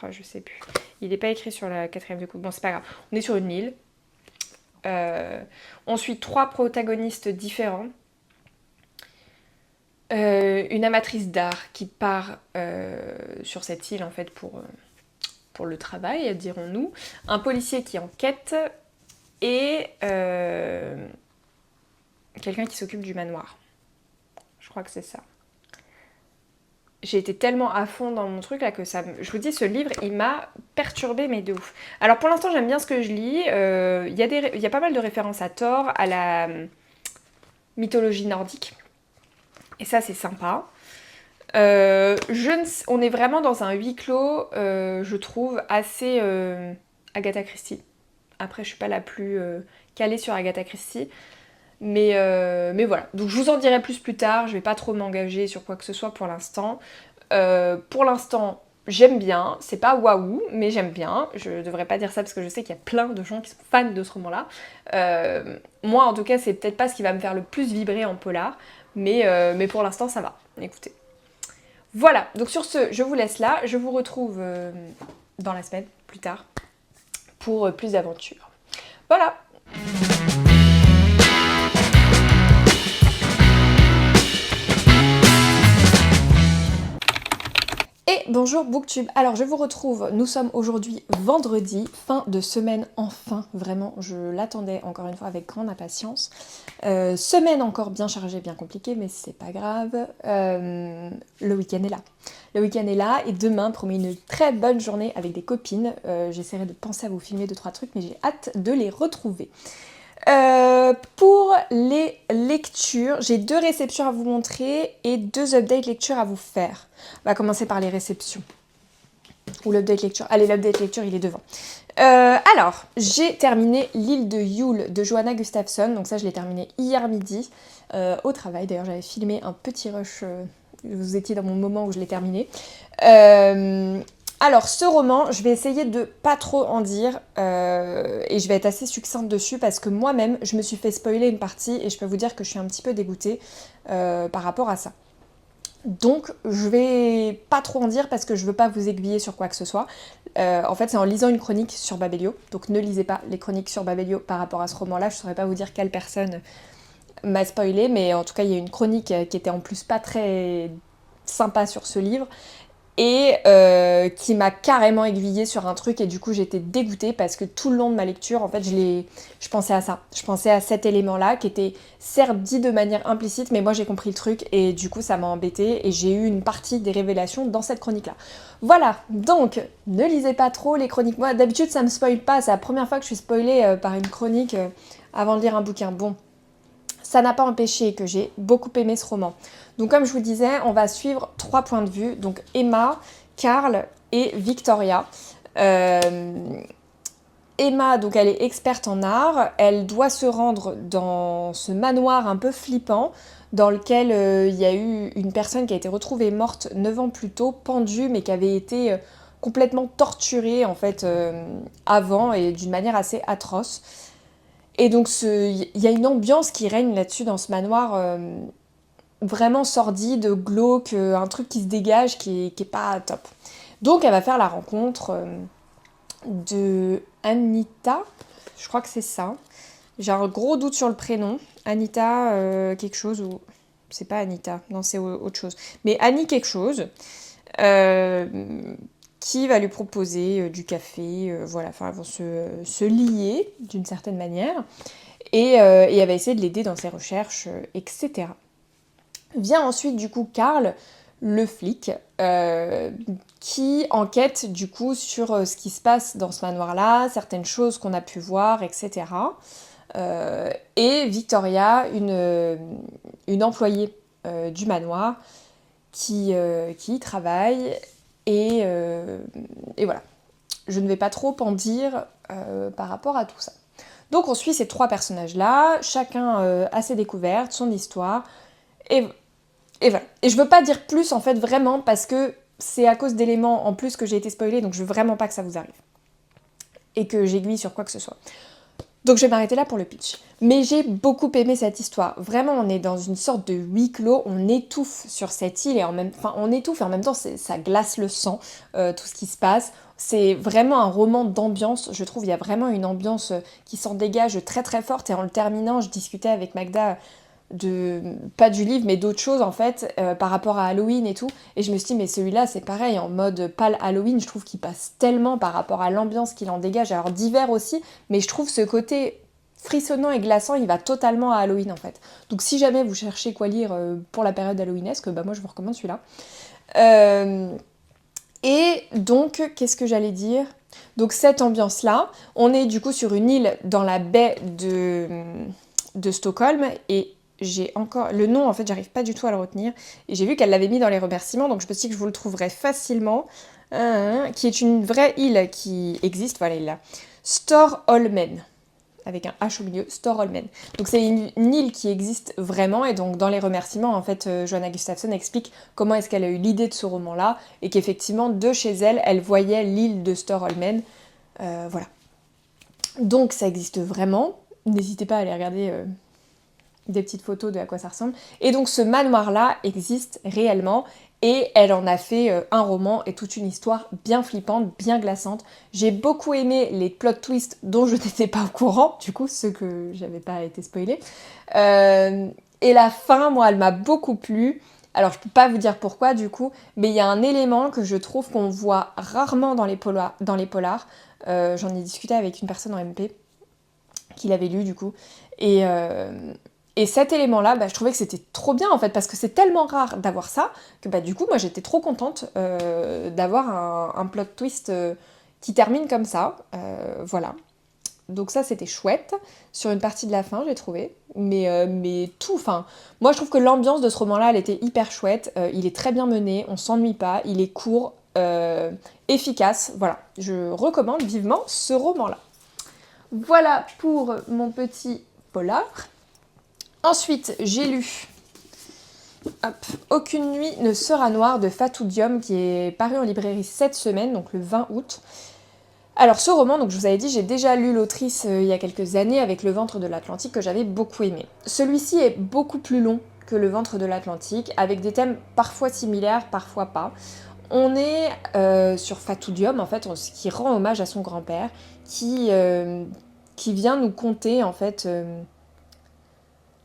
Ah, je sais plus. Il n'est pas écrit sur la 4ème de coupe. Bon, c'est pas grave. On est sur une île. On suit 3 protagonistes différents. Une amatrice d'art qui part sur cette île en fait pour le travail, dirons-nous. Un policier qui enquête et quelqu'un qui s'occupe du manoir. Je crois que c'est ça. J'ai été tellement à fond dans mon truc là que ça... Je vous dis, ce livre, il m'a perturbée, mais de ouf. Alors pour l'instant, j'aime bien ce que je lis. Il y a pas mal de références à Thor, à la mythologie nordique. Et ça, c'est sympa. On est vraiment dans un huis clos, je trouve, assez Agatha Christie. Après, je suis pas la plus calée sur Agatha Christie. Mais voilà, donc je vous en dirai plus tard, je vais pas trop m'engager sur quoi que ce soit pour l'instant. Pour l'instant, j'aime bien, c'est pas waouh, mais j'aime bien. Je devrais pas dire ça parce que je sais qu'il y a plein de gens qui sont fans de ce roman-là. Moi, en tout cas, c'est peut-être pas ce qui va me faire le plus vibrer en polar, mais pour l'instant, ça va. Écoutez. Voilà, donc sur ce, je vous laisse là. Je vous retrouve dans la semaine, plus tard, pour plus d'aventures. Voilà. Et bonjour Booktube, alors je vous retrouve, nous sommes aujourd'hui vendredi, fin de semaine enfin, vraiment je l'attendais encore une fois avec grande impatience. Semaine encore bien chargée, bien compliquée, mais c'est pas grave, le week-end est là. Le week-end est là et demain promet une très bonne journée avec des copines. J'essaierai de penser à vous filmer 2-3 trucs, mais j'ai hâte de les retrouver. Pour les lectures, j'ai 2 réceptions à vous montrer et 2 update lecture à vous faire. On va commencer par les réceptions. Ou l'update lecture. Allez, l'update lecture, il est devant. Alors, j'ai terminé L'île de Yule de Johanna Gustafsson. Donc ça, je l'ai terminé hier midi au travail. D'ailleurs, j'avais filmé un petit rush. Vous étiez dans mon moment où je l'ai terminé. Alors, ce roman, je vais essayer de pas trop en dire et je vais être assez succincte dessus parce que moi-même, je me suis fait spoiler une partie et je peux vous dire que je suis un petit peu dégoûtée par rapport à ça. Donc, je vais pas trop en dire parce que je veux pas vous aiguiller sur quoi que ce soit. En fait, c'est en lisant une chronique sur Babelio, donc ne lisez pas les chroniques sur Babelio par rapport à ce roman-là. Je saurais pas vous dire quelle personne m'a spoilé, mais en tout cas, il y a une chronique qui était en plus pas très sympa sur ce livre. Et qui m'a carrément aiguillée sur un truc et du coup j'étais dégoûtée parce que tout le long de ma lecture en fait je pensais à ça, je pensais à cet élément là qui était certes dit de manière implicite mais moi j'ai compris le truc et du coup ça m'a embêtée et j'ai eu une partie des révélations dans cette chronique là. Voilà, donc ne lisez pas trop les chroniques, moi d'habitude ça me spoil pas, c'est la première fois que je suis spoilée par une chronique avant de lire un bouquin. Bon, ça n'a pas empêché que j'ai beaucoup aimé ce roman. Donc comme je vous disais, on va suivre 3 points de vue. Donc Emma, Carl et Victoria. Emma, donc elle est experte en art. Elle doit se rendre dans ce manoir un peu flippant dans lequel il y a eu une personne qui a été retrouvée morte 9 ans plus tôt, pendue, mais qui avait été complètement torturée en fait avant et d'une manière assez atroce. Et donc il y a une ambiance qui règne là-dessus dans ce manoir vraiment sordide, glauque, un truc qui se dégage qui est pas top. Donc elle va faire la rencontre de Anita, je crois que c'est ça. J'ai un gros doute sur le prénom. Anita quelque chose ou... C'est pas Anita, non c'est autre chose. Mais Annie quelque chose. Qui va lui proposer du café, voilà, enfin elles vont se lier d'une certaine manière, et elle va essayer de l'aider dans ses recherches, etc. Vient ensuite du coup Carl, le flic, qui enquête du coup sur ce qui se passe dans ce manoir-là, certaines choses qu'on a pu voir, etc. Et Victoria, une employée du manoir, qui y travaille. Et voilà, je ne vais pas trop en dire par rapport à tout ça. Donc on suit ces 3 personnages-là, chacun a ses découvertes, son histoire, et voilà. Et je veux pas dire plus en fait vraiment parce que c'est à cause d'éléments en plus que j'ai été spoilée, donc je veux vraiment pas que ça vous arrive. Et que j'aiguille sur quoi que ce soit. Donc je vais m'arrêter là pour le pitch. Mais j'ai beaucoup aimé cette histoire. Vraiment, on est dans une sorte de huis clos, on étouffe sur cette île et on étouffe et en même temps ça glace le sang, tout ce qui se passe. C'est vraiment un roman d'ambiance, je trouve, il y a vraiment une ambiance qui s'en dégage très très forte et en le terminant, je discutais avec Magda pas du livre mais d'autres choses en fait par rapport à Halloween et tout et je me suis dit mais celui-là c'est pareil en mode pâle Halloween, je trouve qu'il passe tellement par rapport à l'ambiance qu'il en dégage, alors d'hiver aussi, mais je trouve ce côté frissonnant et glaçant il va totalement à Halloween en fait. Donc si jamais vous cherchez quoi lire pour la période halloweenesque, bah moi je vous recommande celui-là. Et donc qu'est-ce que j'allais dire, donc cette ambiance là, on est du coup sur une île dans la baie de Stockholm et j'ai encore le nom en fait j'arrive pas du tout à le retenir et j'ai vu qu'elle l'avait mis dans les remerciements donc je me suis dit que je vous le trouverai facilement, qui est une vraie île qui existe, voilà il est là, Storholmen avec un H au milieu, Storholmen. Donc c'est une île qui existe vraiment et donc dans les remerciements en fait Johanna Gustafsson explique comment est-ce qu'elle a eu l'idée de ce roman là et qu'effectivement de chez elle, elle voyait l'île de Storholmen, voilà. Donc ça existe vraiment, n'hésitez pas à aller regarder des petites photos de à quoi ça ressemble. Et donc ce manoir-là existe réellement et elle en a fait un roman et toute une histoire bien flippante, bien glaçante. J'ai beaucoup aimé les plot twists dont je n'étais pas au courant, du coup ceux que j'avais pas été spoilés. Et la fin, moi, elle m'a beaucoup plu. Alors je peux pas vous dire pourquoi du coup, mais il y a un élément que je trouve qu'on voit rarement dans les polars. J'en ai discuté avec une personne en MP qui l'avait lu du coup. Et, et cet élément-là, bah, je trouvais que c'était trop bien en fait, parce que c'est tellement rare d'avoir ça, que bah, du coup, moi j'étais trop contente d'avoir un plot twist qui termine comme ça. Voilà. Donc ça, c'était chouette. Sur une partie de la fin, j'ai trouvé. Mais tout, enfin... Moi, je trouve que l'ambiance de ce roman-là, elle était hyper chouette. Il est très bien mené, on s'ennuie pas, il est court, efficace. Voilà, je recommande vivement ce roman-là. Voilà pour mon petit polar. Ensuite, j'ai lu hop, Aucune nuit ne sera noire de Fatou Diom qui est paru en librairie cette semaine, donc le 20 août. Alors ce roman, donc je vous avais dit, j'ai déjà lu l'autrice il y a quelques années avec Le ventre de l'Atlantique que j'avais beaucoup aimé. Celui-ci est beaucoup plus long que Le ventre de l'Atlantique, avec des thèmes parfois similaires, parfois pas. On est sur Fatou Diom, en fait, ce qui rend hommage à son grand-père, qui vient nous conter en fait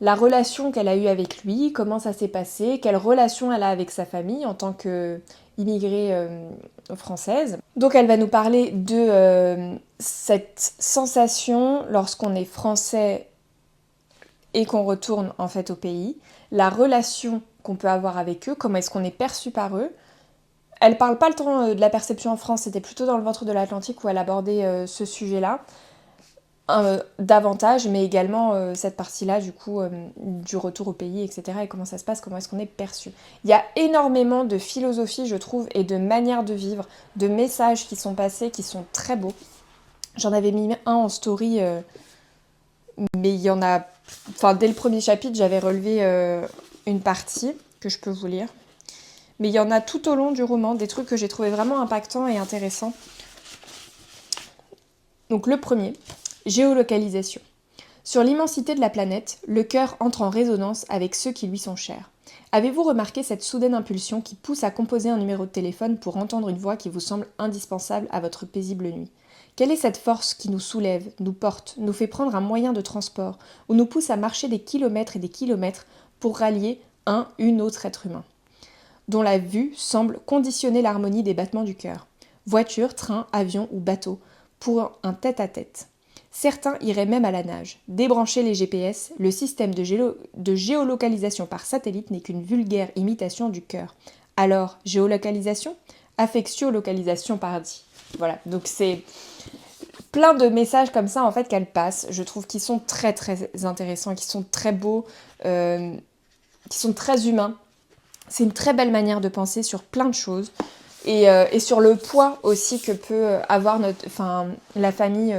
la relation qu'elle a eue avec lui, comment ça s'est passé, quelle relation elle a avec sa famille en tant qu'immigrée française. Donc elle va nous parler de cette sensation lorsqu'on est français et qu'on retourne en fait au pays, la relation qu'on peut avoir avec eux, comment est-ce qu'on est perçu par eux. Elle parle pas le temps de la perception en France, c'était plutôt dans Le ventre de l'Atlantique où elle abordait ce sujet-là. Davantage, mais également cette partie-là du coup du retour au pays, etc. et comment ça se passe, comment est-ce qu'on est perçu. Il y a énormément de philosophie, je trouve, et de manières de vivre, de messages qui sont passés, qui sont très beaux. J'en avais mis un en story, mais il y en a... Enfin, dès le premier chapitre, j'avais relevé une partie que je peux vous lire. Mais il y en a tout au long du roman, des trucs que j'ai trouvé vraiment impactants et intéressants. Donc le premier... Géolocalisation. Sur l'immensité de la planète, le cœur entre en résonance avec ceux qui lui sont chers. Avez-vous remarqué cette soudaine impulsion qui pousse à composer un numéro de téléphone pour entendre une voix qui vous semble indispensable à votre paisible nuit? Quelle est cette force qui nous soulève, nous porte, nous fait prendre un moyen de transport, ou nous pousse à marcher des kilomètres et des kilomètres pour rallier une autre être humain, dont la vue semble conditionner l'harmonie des battements du cœur? Voiture, train, avion ou bateau, pour un tête-à-tête. Certains iraient même à la nage. Débrancher les GPS, le système de géolocalisation par satellite n'est qu'une vulgaire imitation du cœur. Alors, géolocalisation? Affectiolocalisation pardi. Voilà, donc c'est plein de messages comme ça en fait qu'elle passe, je trouve qu'ils sont très très intéressants, qui sont très beaux, qui sont très humains. C'est une très belle manière de penser sur plein de choses. Et sur le poids aussi que peut avoir la famille...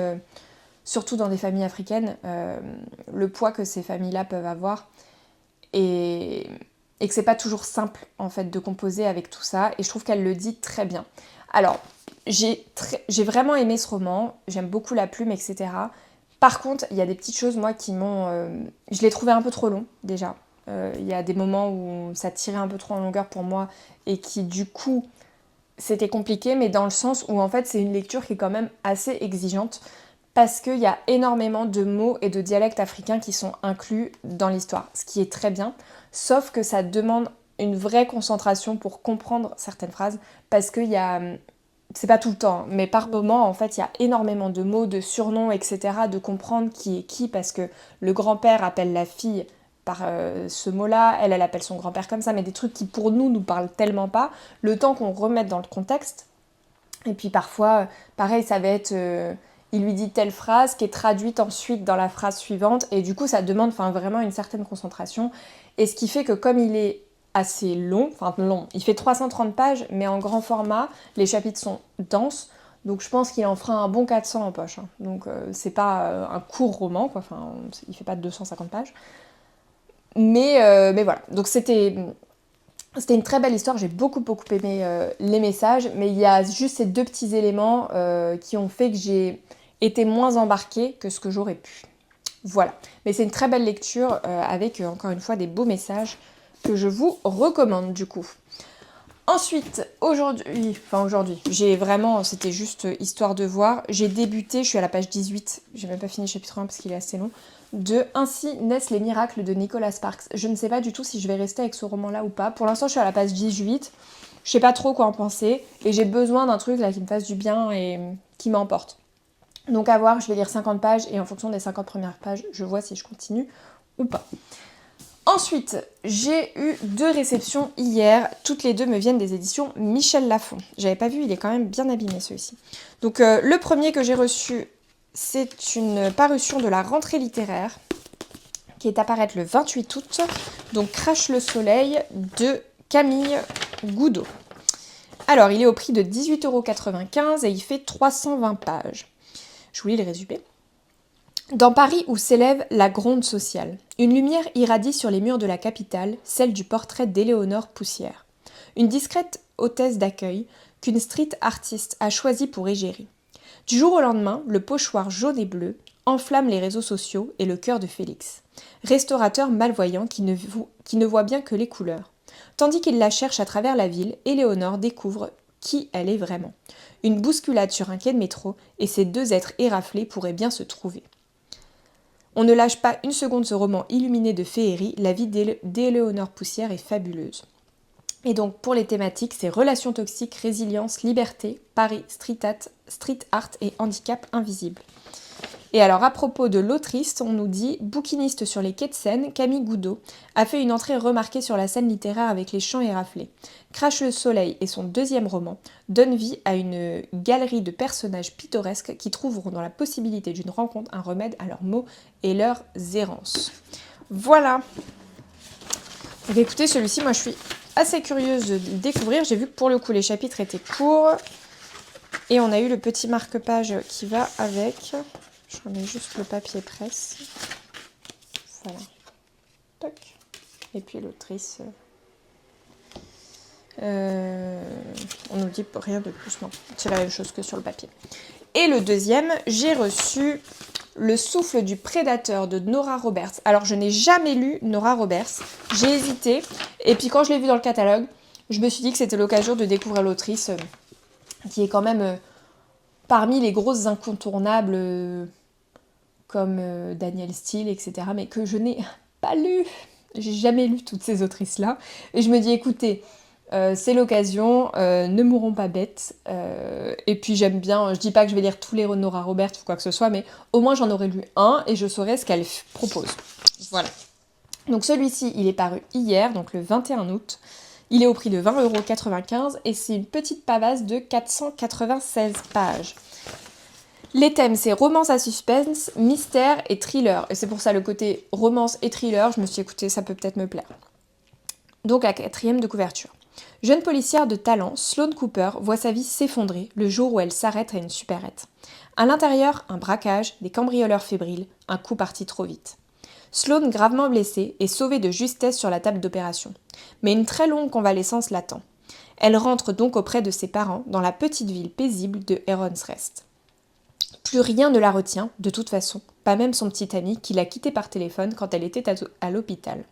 surtout dans des familles africaines, le poids que ces familles-là peuvent avoir et que c'est pas toujours simple en fait de composer avec tout ça et je trouve qu'elle le dit très bien. Alors, j'ai vraiment aimé ce roman, j'aime beaucoup la plume, etc. Par contre, il y a des petites choses, moi, qui m'ont... je l'ai trouvé un peu trop long, déjà. Il y a des moments où ça tirait un peu trop en longueur pour moi et qui, du coup, c'était compliqué, mais dans le sens où, en fait, c'est une lecture qui est quand même assez exigeante parce qu'il y a énormément de mots et de dialectes africains qui sont inclus dans l'histoire, ce qui est très bien, sauf que ça demande une vraie concentration pour comprendre certaines phrases parce qu'il y a c'est pas tout le temps, mais par moment, en fait, il y a énormément de mots, de surnoms, etc., de comprendre qui est qui, parce que le grand-père appelle la fille par ce mot-là, elle appelle son grand-père comme ça, mais des trucs qui, pour nous, nous parlent tellement pas, le temps qu'on remette dans le contexte. Et puis parfois, pareil, ça va être... il lui dit telle phrase qui est traduite ensuite dans la phrase suivante, et du coup, ça demande vraiment une certaine concentration. Et ce qui fait que comme il est assez long, il fait 330 pages, mais en grand format, les chapitres sont denses, donc je pense qu'il en fera un bon 400 en poche. Hein. Donc c'est pas un court roman, quoi, il fait pas 250 pages. Mais voilà, donc c'était une très belle histoire, j'ai beaucoup aimé les messages, mais il y a juste ces deux petits éléments qui ont fait que j'ai été moins embarquée que ce que j'aurais pu. Voilà, mais c'est une très belle lecture avec encore une fois des beaux messages que je vous recommande du coup. Ensuite, aujourd'hui, j'ai vraiment, c'était juste histoire de voir, j'ai débuté, je suis à la page 18, j'ai même pas fini le chapitre 1 parce qu'il est assez long, de Ainsi naissent les miracles de Nicholas Sparks. Je ne sais pas du tout si je vais rester avec ce roman-là ou pas. Pour l'instant, je suis à la page 18, je sais pas trop quoi en penser, et j'ai besoin d'un truc là qui me fasse du bien et qui m'emporte. Donc à voir, je vais lire 50 pages, et en fonction des 50 premières pages, je vois si je continue ou pas. Ensuite, j'ai eu 2 réceptions hier. Toutes les 2 me viennent des éditions Michel Lafon. J'avais pas vu, il est quand même bien abîmé celui-ci. Donc le premier que j'ai reçu, c'est une parution de la rentrée littéraire qui est à paraître le 28 août. Donc Crache le soleil de Camille Goudot. Alors, il est au prix de 18,95 € et il fait 320 pages. Je vous lis le résumé. Dans Paris où s'élève la gronde sociale, une lumière irradie sur les murs de la capitale, celle du portrait d'Éléonore Poussière. Une discrète hôtesse d'accueil qu'une street artiste a choisie pour égérie. Du jour au lendemain, le pochoir jaune et bleu enflamme les réseaux sociaux et le cœur de Félix, restaurateur malvoyant qui ne voit bien que les couleurs. Tandis qu'il la cherche à travers la ville, Éléonore découvre qui elle est vraiment. Une bousculade sur un quai de métro et ces 2 êtres éraflés pourraient bien se trouver. On ne lâche pas une seconde ce roman illuminé de féerie, la vie d'Éléonore Poussière est fabuleuse. Et donc pour les thématiques, c'est relations toxiques, résilience, liberté, Paris, street art et handicap invisible. Et alors à propos de l'autrice, on nous dit « Bouquiniste sur les quais de Seine, Camille Goudot a fait une entrée remarquée sur la scène littéraire avec les chants éraflés. Crache le soleil et son 2e roman donnent vie à une galerie de personnages pittoresques qui trouveront dans la possibilité d'une rencontre un remède à leurs maux et leurs errances. » Voilà. Donc écoutez, celui-ci, moi je suis assez curieuse de le découvrir. J'ai vu que pour le coup les chapitres étaient courts. Et on a eu le petit marque-page qui va avec. Je remets juste le papier presse. Voilà. Toc. Et puis l'autrice. On nous dit rien de plus, non. C'est la même chose que sur le papier. Et le deuxième, j'ai reçu Le souffle du prédateur de Nora Roberts. Alors je n'ai jamais lu Nora Roberts. J'ai hésité. Et puis quand je l'ai vu dans le catalogue, je me suis dit que c'était l'occasion de découvrir l'autrice qui est quand même parmi les grosses incontournables comme Danielle Steele, etc. Mais que je n'ai pas lu. J'ai jamais lu toutes ces autrices-là. Et je me dis, écoutez, c'est l'occasion, ne mourrons pas bêtes. Et puis j'aime bien, je dis pas que je vais lire tous les Nora Roberts ou quoi que ce soit, mais au moins j'en aurais lu un et je saurais ce qu'elle propose. Voilà. Donc celui-ci, il est paru hier, donc le 21 août. Il est au prix de 20,95 € et c'est une petite pavasse de 496 pages. Les thèmes, c'est romance à suspense, mystère et thriller. Et c'est pour ça le côté romance et thriller, je me suis dit, écoutez, ça peut peut-être me plaire. Donc la 4e de couverture. Jeune policière de talent, Sloane Cooper voit sa vie s'effondrer le jour où elle s'arrête à une supérette. À l'intérieur, un braquage, des cambrioleurs fébriles, un coup parti trop vite. Sloane, gravement blessée, est sauvée de justesse sur la table d'opération. Mais une très longue convalescence l'attend. Elle rentre donc auprès de ses parents dans la petite ville paisible de Heron's Rest. Plus rien ne la retient, de toute façon, pas même son petit ami qui l'a quittée par téléphone quand elle était à l'hôpital.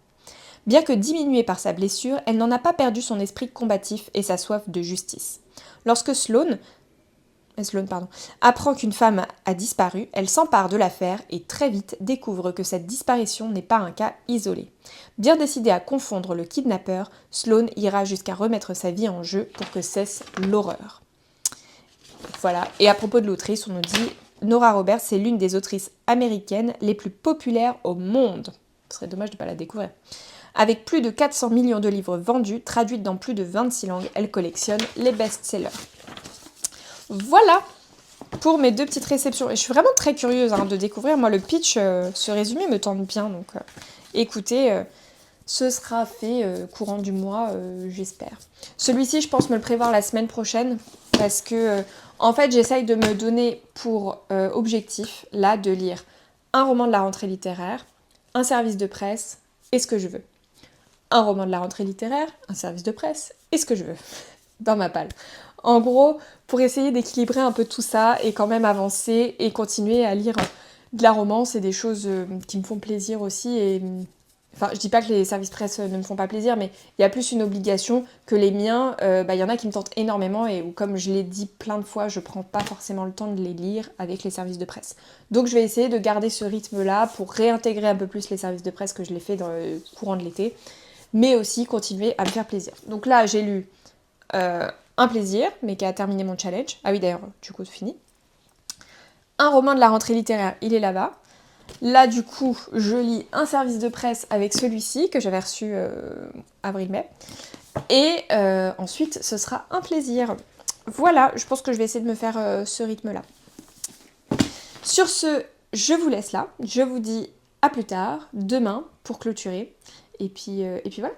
Bien que diminuée par sa blessure, elle n'en a pas perdu son esprit combatif et sa soif de justice. Lorsque Sloane apprend qu'une femme a disparu, elle s'empare de l'affaire et très vite découvre que cette disparition n'est pas un cas isolé. Bien décidée à confondre le kidnappeur, Sloane ira jusqu'à remettre sa vie en jeu pour que cesse l'horreur. Voilà, et à propos de l'autrice, on nous dit Nora Roberts, c'est l'une des autrices américaines les plus populaires au monde. Ce serait dommage de ne pas la découvrir. Avec plus de 400 millions de livres vendus, traduits dans plus de 26 langues, elle collectionne les best-sellers. Voilà pour mes 2 petites réceptions. Et je suis vraiment très curieuse de découvrir. Moi, le pitch, ce résumé me tente bien. Donc, écoutez, ce sera fait courant du mois, j'espère. Celui-ci, je pense me le prévoir la semaine prochaine. Parce que, en fait, j'essaye de me donner pour objectif, là, de lire un roman de la rentrée littéraire, un service de presse et ce que je veux. Un roman de la rentrée littéraire, un service de presse et ce que je veux. Dans ma palle. En gros, pour essayer d'équilibrer un peu tout ça et quand même avancer et continuer à lire de la romance et des choses qui me font plaisir aussi. Et, enfin, je dis pas que les services presse ne me font pas plaisir, mais il y a plus une obligation que les miens. Il y en a qui me tentent énormément et où, comme je l'ai dit plein de fois, je prends pas forcément le temps de les lire avec les services de presse. Donc je vais essayer de garder ce rythme-là pour réintégrer un peu plus les services de presse que je l'ai fait dans le courant de l'été, mais aussi continuer à me faire plaisir. Donc là, j'ai lu un plaisir, mais qui a terminé mon challenge. Ah oui, d'ailleurs, du coup, c'est fini. Un roman de la rentrée littéraire, il est là-bas. Là, du coup, je lis un service de presse avec celui-ci, que j'avais reçu avril-mai. Et ensuite, ce sera un plaisir. Voilà, je pense que je vais essayer de me faire ce rythme-là. Sur ce, je vous laisse là. Je vous dis à plus tard, demain, pour clôturer. Et puis voilà.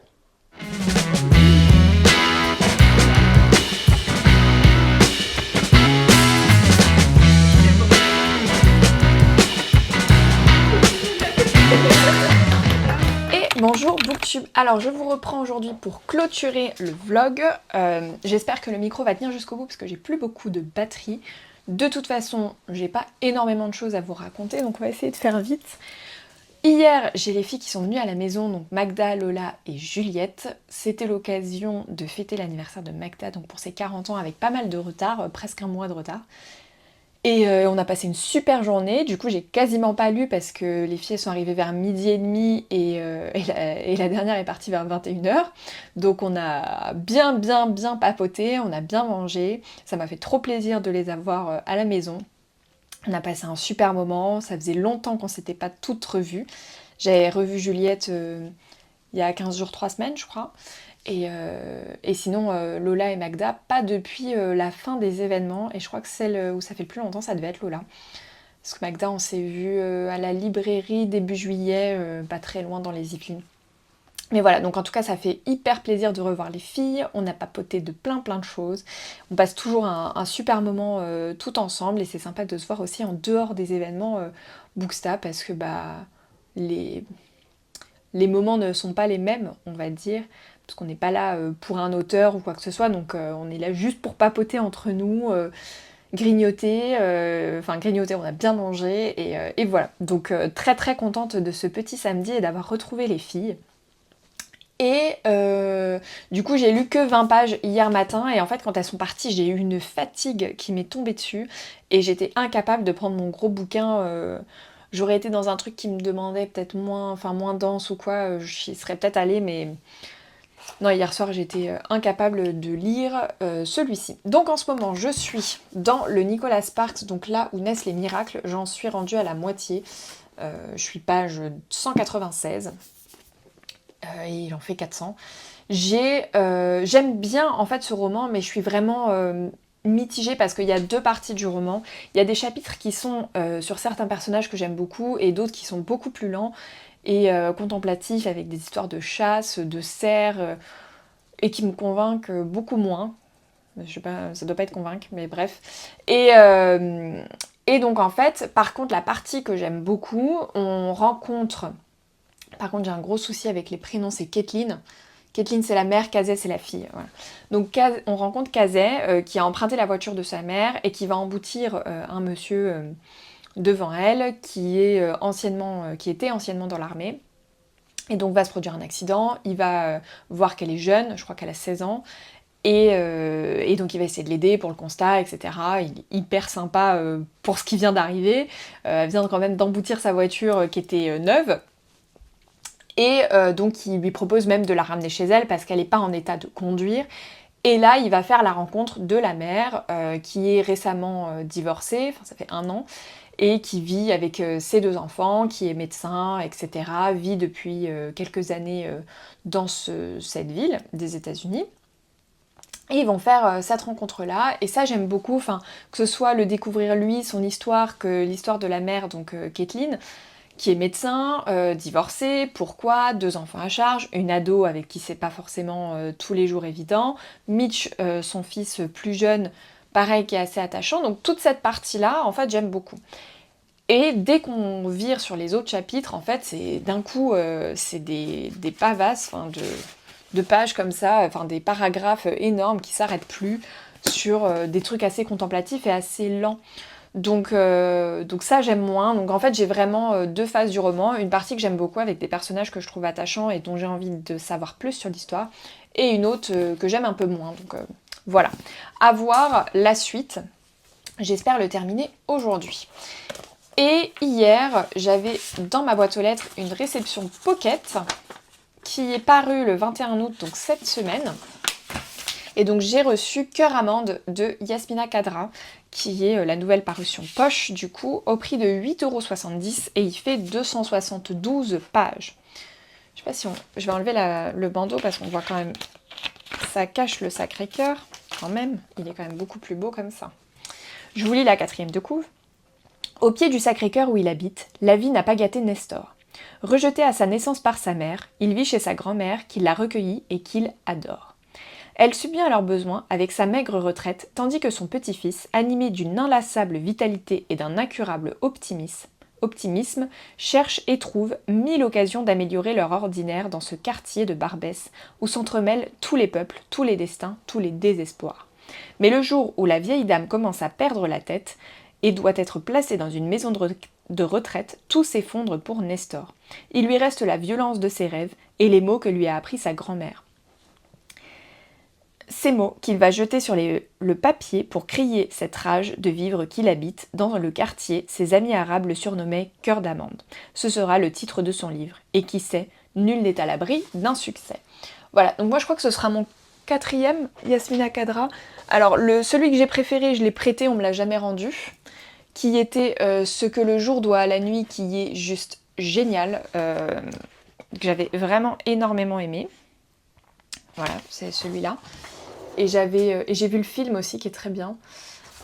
Bonjour Booktube, alors je vous reprends aujourd'hui pour clôturer le vlog. J'espère que le micro va tenir jusqu'au bout parce que j'ai plus beaucoup de batterie. De toute façon, j'ai pas énormément de choses à vous raconter, donc on va essayer de faire vite. Hier, j'ai les filles qui sont venues à la maison, donc Magda, Lola et Juliette. C'était l'occasion de fêter l'anniversaire de Magda, donc pour ses 40 ans avec pas mal de retard, presque un mois de retard. Et on a passé une super journée, du coup j'ai quasiment pas lu parce que les filles sont arrivées vers 12h30 et la dernière est partie vers 21h. Donc on a bien papoté, on a bien mangé, ça m'a fait trop plaisir de les avoir à la maison. On a passé un super moment, ça faisait longtemps qu'on s'était pas toutes revues. J'avais revu Juliette il y a 15 jours, 3 semaines je crois. Et sinon, Lola et Magda, pas depuis la fin des événements. Et je crois que celle où ça fait le plus longtemps, ça devait être Lola. Parce que Magda, on s'est vu à la librairie début juillet, pas très loin dans les Yvelines. Mais voilà, donc en tout cas, ça fait hyper plaisir de revoir les filles. On a papoté de plein de choses. On passe toujours un super moment tout ensemble. Et c'est sympa de se voir aussi en dehors des événements Booksta. Parce que les moments ne sont pas les mêmes, on va dire. Parce qu'on n'est pas là pour un auteur ou quoi que ce soit, donc on est là juste pour papoter entre nous, grignoter, on a bien mangé, et voilà. Donc très contente de ce petit samedi et d'avoir retrouvé les filles. Et du coup j'ai lu que 20 pages hier matin, et en fait quand elles sont parties j'ai eu une fatigue qui m'est tombée dessus, et j'étais incapable de prendre mon gros bouquin. J'aurais été dans un truc qui me demandait peut-être moins dense ou quoi, j'y serais peut-être allée, mais... Non, hier soir j'étais incapable de lire celui-ci. Donc en ce moment je suis dans le Nicholas Sparks, donc là où naissent les miracles, j'en suis rendue à la moitié. Je suis page 196 et il en fait 400. J'aime bien en fait ce roman, mais je suis vraiment mitigée parce qu'il y a 2 parties du roman. Il y a des chapitres qui sont sur certains personnages que j'aime beaucoup et d'autres qui sont beaucoup plus lents et contemplatif, avec des histoires de chasse, de cerfs, et qui me convainquent beaucoup moins. Je sais pas, ça doit pas être convaincre, mais bref. Et donc en fait, par contre, la partie que j'aime beaucoup, on rencontre... Par contre, j'ai un gros souci avec les prénoms, c'est Kathleen. Caitlin c'est la mère, Kazay c'est la fille. Voilà. Donc on rencontre Kazay qui a emprunté la voiture de sa mère et qui va emboutir un monsieur devant elle qui était anciennement dans l'armée. Et donc va se produire un accident, il va voir qu'elle est jeune, je crois qu'elle a 16 ans, et donc il va essayer de l'aider pour le constat, etc. Il est hyper sympa pour ce qui vient d'arriver. Elle vient quand même d'emboutir sa voiture qui était neuve. Et donc il lui propose même de la ramener chez elle parce qu'elle n'est pas en état de conduire. Et là, il va faire la rencontre de la mère qui est récemment divorcée, enfin ça fait 1 an, et qui vit avec ses 2 enfants, qui est médecin, etc., vit depuis quelques années dans cette ville des États-Unis. Et ils vont faire cette rencontre-là, et ça j'aime beaucoup, que ce soit le découvrir lui, son histoire, que l'histoire de la mère, donc Caitlin, qui est médecin, divorcée, pourquoi, 2 enfants à charge, une ado avec qui c'est pas forcément tous les jours évident, Mitch, son fils plus jeune, pareil, qui est assez attachant, donc toute cette partie-là, en fait, j'aime beaucoup. Et dès qu'on vire sur les autres chapitres, en fait, c'est d'un coup, c'est des pavasses, de pages comme ça, des paragraphes énormes qui s'arrêtent plus sur des trucs assez contemplatifs et assez lents. Donc ça j'aime moins. Donc en fait j'ai vraiment 2 phases du roman, une partie que j'aime beaucoup avec des personnages que je trouve attachants et dont j'ai envie de savoir plus sur l'histoire, et une autre que j'aime un peu moins. Donc voilà, à voir la suite. J'espère le terminer aujourd'hui. Et hier j'avais dans ma boîte aux lettres une réception Pocket qui est parue le 21 août, donc cette semaine. Et donc j'ai reçu Cœur Amande de Yasmina Khadra, qui est la nouvelle parution poche du coup, au prix de 8,70 € et il fait 272 pages. Je sais pas si je vais enlever le bandeau parce qu'on voit quand même, ça cache le Sacré-Cœur, quand même, il est quand même beaucoup plus beau comme ça. Je vous lis la 4e de couve. Au pied du Sacré-Cœur où il habite, la vie n'a pas gâté Nestor. Rejeté à sa naissance par sa mère, il vit chez sa grand-mère qui l'a recueilli et qu'il adore. Elle subvient à leurs besoins avec sa maigre retraite, tandis que son petit-fils, animé d'une inlassable vitalité et d'un incurable optimisme, cherche et trouve 1000 occasions d'améliorer leur ordinaire dans ce quartier de Barbès, où s'entremêlent tous les peuples, tous les destins, tous les désespoirs. Mais le jour où la vieille dame commence à perdre la tête et doit être placée dans une maison de retraite, tout s'effondre pour Nestor. Il lui reste la violence de ses rêves et les mots que lui a appris sa grand-mère. Ces mots qu'il va jeter sur le papier pour crier cette rage de vivre qu'il habite. Dans le quartier, ses amis arabes le surnommaient Cœur d'Amande. Ce sera le titre de son livre. Et qui sait, nul n'est à l'abri d'un succès. Voilà, donc moi je crois que ce sera mon 4e, Yasmina Khadra. Alors celui que j'ai préféré, je l'ai prêté, on me l'a jamais rendu. Qui était Ce que le jour doit à la nuit, qui est juste génial. Que j'avais vraiment énormément aimé. Voilà, c'est celui-là. Et j'ai vu le film aussi qui est très bien.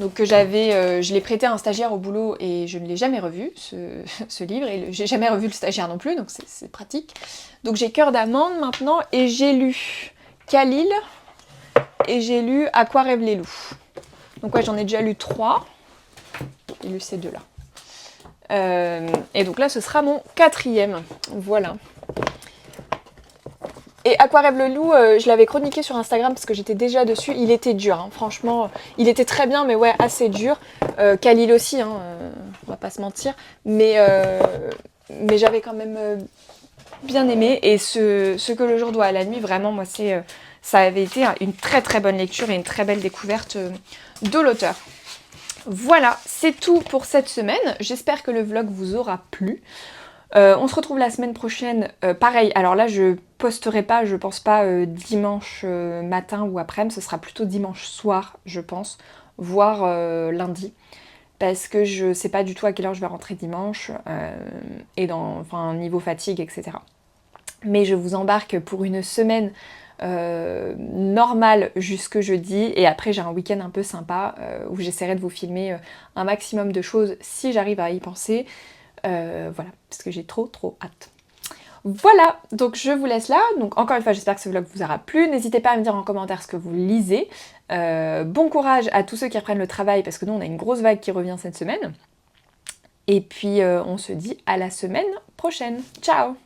Donc je l'ai prêté à un stagiaire au boulot et je ne l'ai jamais revu, ce livre, et j'ai jamais revu le stagiaire non plus, donc c'est pratique. Donc j'ai Cœur d'Amande maintenant, et j'ai lu Khalil, et j'ai lu À quoi rêvent les loups. Donc ouais, j'en ai déjà lu 3, j'ai lu ces 2-là. Et donc là, ce sera mon 4e, voilà. Et À quoi rêve le loup, je l'avais chroniqué sur Instagram parce que j'étais déjà dessus. Il était dur, hein. Franchement, il était très bien, mais ouais, assez dur. Khalil aussi, hein, on va pas se mentir. Mais j'avais quand même bien aimé. Et ce que le jour doit à la nuit, vraiment, moi, ça avait été une très très bonne lecture et une très belle découverte de l'auteur. Voilà, c'est tout pour cette semaine. J'espère que le vlog vous aura plu. On se retrouve la semaine prochaine, pareil, alors là je posterai pas, je pense pas dimanche matin ou après-midi, ce sera plutôt dimanche soir, je pense, voire lundi, parce que je sais pas du tout à quelle heure je vais rentrer dimanche, et niveau fatigue, etc. Mais je vous embarque pour une semaine normale jusque jeudi, et après j'ai un week-end un peu sympa, où j'essaierai de vous filmer un maximum de choses si j'arrive à y penser. Voilà, parce que j'ai trop hâte. Voilà, donc je vous laisse là. Donc encore une fois, j'espère que ce vlog vous aura plu. N'hésitez pas à me dire en commentaire ce que vous lisez. Bon courage à tous ceux qui reprennent le travail, parce que nous on a une grosse vague qui revient cette semaine. Et puis on se dit à la semaine prochaine. Ciao!